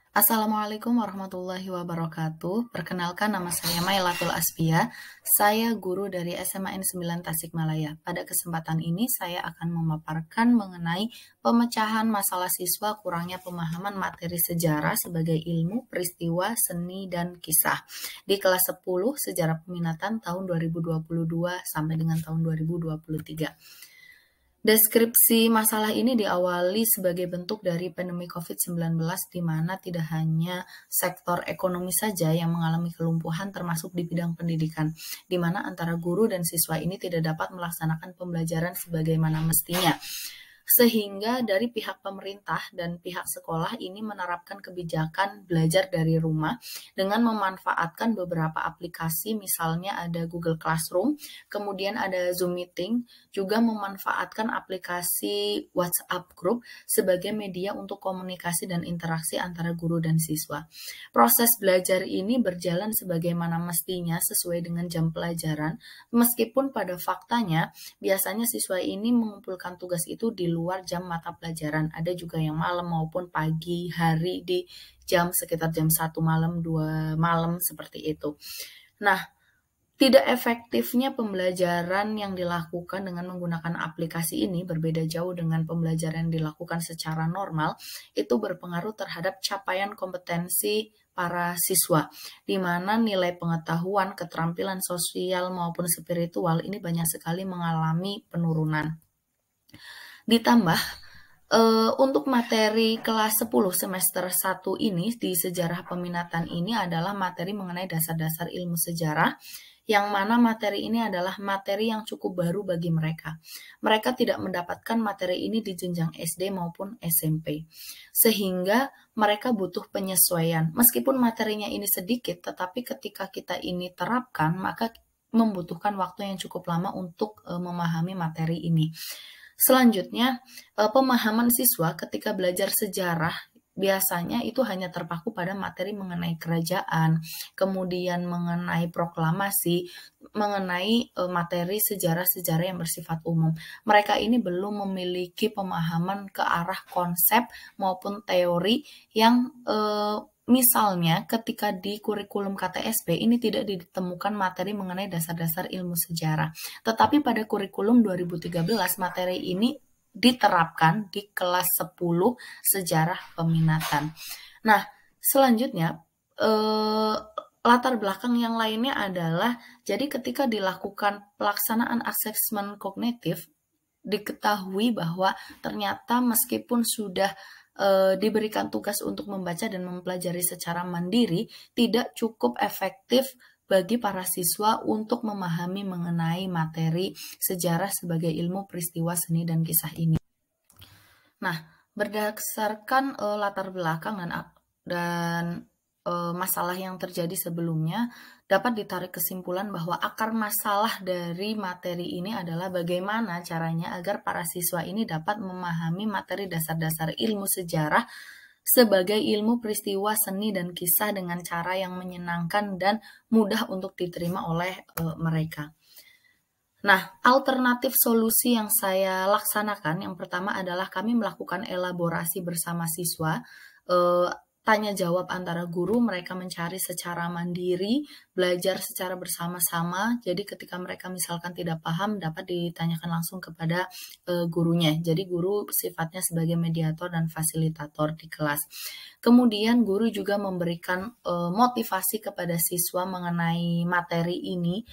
Assalamualaikum warahmatullahi wabarakatuh. Perkenalkan, nama saya Mailatul Asfia. Saya guru dari SMA N 9 Tasikmalaya. Pada kesempatan ini saya akan memaparkan mengenai pemecahan masalah siswa kurangnya pemahaman materi sejarah sebagai ilmu, peristiwa, seni, dan kisah. Di kelas 10 Sejarah Peminatan tahun 2022 sampai dengan tahun 2023. Deskripsi masalah ini diawali sebagai bentuk dari pandemi COVID-19 di mana tidak hanya sektor ekonomi saja yang mengalami kelumpuhan termasuk di bidang pendidikan, di mana antara guru dan siswa ini tidak dapat melaksanakan pembelajaran sebagaimana mestinya. Sehingga dari pihak pemerintah dan pihak sekolah ini menerapkan kebijakan belajar dari rumah dengan memanfaatkan beberapa aplikasi, misalnya ada Google Classroom, kemudian ada Zoom Meeting, juga memanfaatkan aplikasi WhatsApp Group sebagai media untuk komunikasi dan interaksi antara guru dan siswa. Proses belajar ini berjalan sebagaimana mestinya sesuai dengan jam pelajaran, meskipun pada faktanya biasanya siswa ini mengumpulkan tugas itu di luar jam mata pelajaran. Ada juga yang malam maupun pagi hari di jam sekitar jam 1 malam, 2 malam seperti itu. Nah, tidak efektifnya pembelajaran yang dilakukan dengan menggunakan aplikasi ini berbeda jauh dengan pembelajaran yang dilakukan secara normal, itu berpengaruh terhadap capaian kompetensi para siswa, di mana nilai pengetahuan, keterampilan sosial maupun spiritual ini banyak sekali mengalami penurunan. Ditambah untuk materi kelas 10 semester 1 ini di sejarah peminatan ini adalah materi mengenai dasar-dasar ilmu sejarah, yang mana materi ini adalah materi yang cukup baru bagi mereka. Mereka tidak mendapatkan materi ini di jenjang SD maupun SMP. Sehingga mereka butuh penyesuaian. Meskipun materinya ini sedikit, tetapi ketika kita ini terapkan, maka membutuhkan waktu yang cukup lama untuk memahami materi ini. Selanjutnya, pemahaman siswa ketika belajar sejarah biasanya itu hanya terpaku pada materi mengenai kerajaan, kemudian mengenai proklamasi, mengenai materi sejarah-sejarah yang bersifat umum. Mereka ini belum memiliki pemahaman ke arah konsep maupun teori yang misalnya ketika di kurikulum KTSP ini tidak ditemukan materi mengenai dasar-dasar ilmu sejarah. Tetapi pada kurikulum 2013 materi ini diterapkan di kelas 10 sejarah peminatan. Nah, selanjutnya latar belakang yang lainnya adalah jadi ketika dilakukan pelaksanaan asesmen kognitif diketahui bahwa ternyata meskipun sudah diberikan tugas untuk membaca dan mempelajari secara mandiri, tidak cukup efektif bagi para siswa untuk memahami mengenai materi sejarah sebagai ilmu peristiwa seni dan kisah ini. Nah, berdasarkan latar belakang dan masalah yang terjadi sebelumnya, dapat ditarik kesimpulan bahwa akar masalah dari materi ini adalah bagaimana caranya agar para siswa ini dapat memahami materi dasar-dasar ilmu sejarah sebagai ilmu peristiwa seni dan kisah dengan cara yang menyenangkan dan mudah untuk diterima oleh mereka. Nah, alternatif solusi yang saya laksanakan, yang pertama adalah kami melakukan elaborasi bersama siswa, tanya jawab antara guru, mereka mencari secara mandiri, belajar secara bersama-sama, jadi ketika mereka misalkan tidak paham, dapat ditanyakan langsung kepada gurunya. Jadi guru sifatnya sebagai mediator dan fasilitator di kelas. Kemudian guru juga memberikan motivasi kepada siswa mengenai materi ini.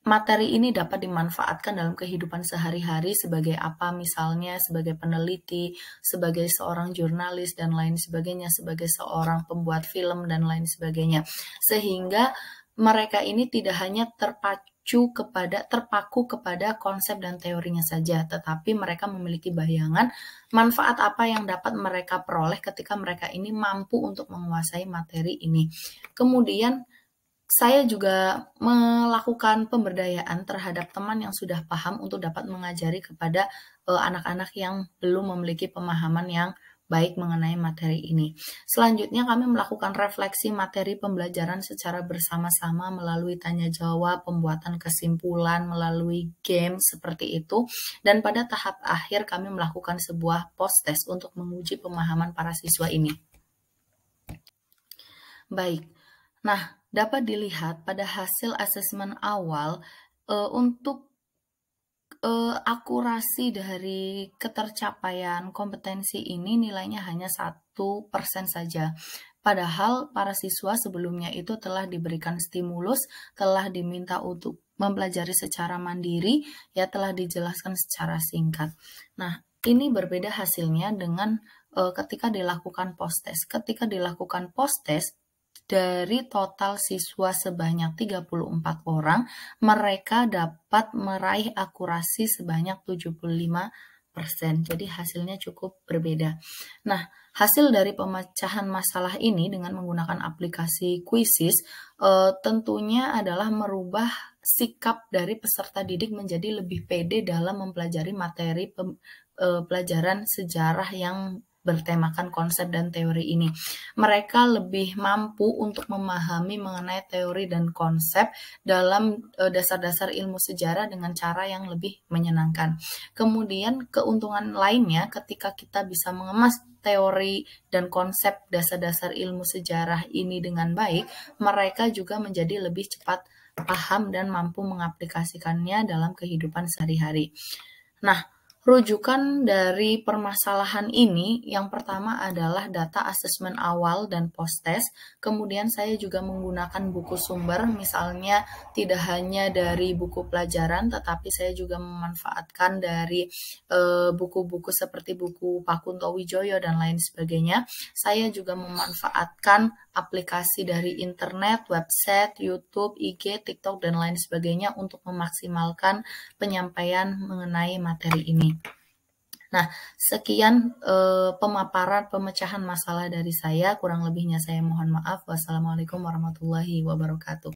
Materi ini dapat dimanfaatkan dalam kehidupan sehari-hari sebagai apa, misalnya sebagai peneliti, sebagai seorang jurnalis, dan lain sebagainya, sebagai seorang pembuat film, dan lain sebagainya. Sehingga mereka ini tidak hanya terpaku kepada konsep dan teorinya saja, tetapi mereka memiliki bayangan manfaat apa yang dapat mereka peroleh ketika mereka ini mampu untuk menguasai materi ini. Kemudian saya juga melakukan pemberdayaan terhadap teman yang sudah paham untuk dapat mengajari kepada anak-anak yang belum memiliki pemahaman yang baik mengenai materi ini. Selanjutnya kami melakukan refleksi materi pembelajaran secara bersama-sama melalui tanya jawab, pembuatan kesimpulan, melalui game seperti itu. Dan pada tahap akhir kami melakukan sebuah post test untuk menguji pemahaman para siswa ini. Baik. Nah, dapat dilihat pada hasil asesmen awal, untuk akurasi dari ketercapaian kompetensi ini nilainya hanya 1% saja. Padahal para siswa sebelumnya itu telah diberikan stimulus, telah diminta untuk mempelajari secara mandiri, ya telah dijelaskan secara singkat. Nah, ini berbeda hasilnya dengan ketika dilakukan post-test. Ketika dilakukan post-test, dari total siswa sebanyak 34 orang, mereka dapat meraih akurasi sebanyak 75%. Jadi hasilnya cukup berbeda. Nah, hasil dari pemecahan masalah ini dengan menggunakan aplikasi Quizzes tentunya adalah merubah sikap dari peserta didik menjadi lebih pede dalam mempelajari materi pelajaran sejarah yang bertemakan konsep dan teori ini. Mereka lebih mampu untuk memahami mengenai teori dan konsep dalam dasar-dasar ilmu sejarah dengan cara yang lebih menyenangkan. Kemudian keuntungan lainnya ketika kita bisa mengemas teori dan konsep dasar-dasar ilmu sejarah ini dengan baik, mereka juga menjadi lebih cepat paham dan mampu mengaplikasikannya dalam kehidupan sehari-hari. Nah, rujukan dari permasalahan ini yang pertama adalah data asesmen awal dan post-test. Kemudian saya juga menggunakan buku sumber, misalnya tidak hanya dari buku pelajaran, tetapi saya juga memanfaatkan dari buku-buku seperti buku Pak Kunto Wijoyo dan lain sebagainya. Saya juga memanfaatkan aplikasi dari internet, website, YouTube, IG, TikTok, dan lain sebagainya untuk memaksimalkan penyampaian mengenai materi ini. Nah, sekian pemaparan pemecahan masalah dari saya. Kurang lebihnya saya mohon maaf. Wassalamualaikum warahmatullahi wabarakatuh.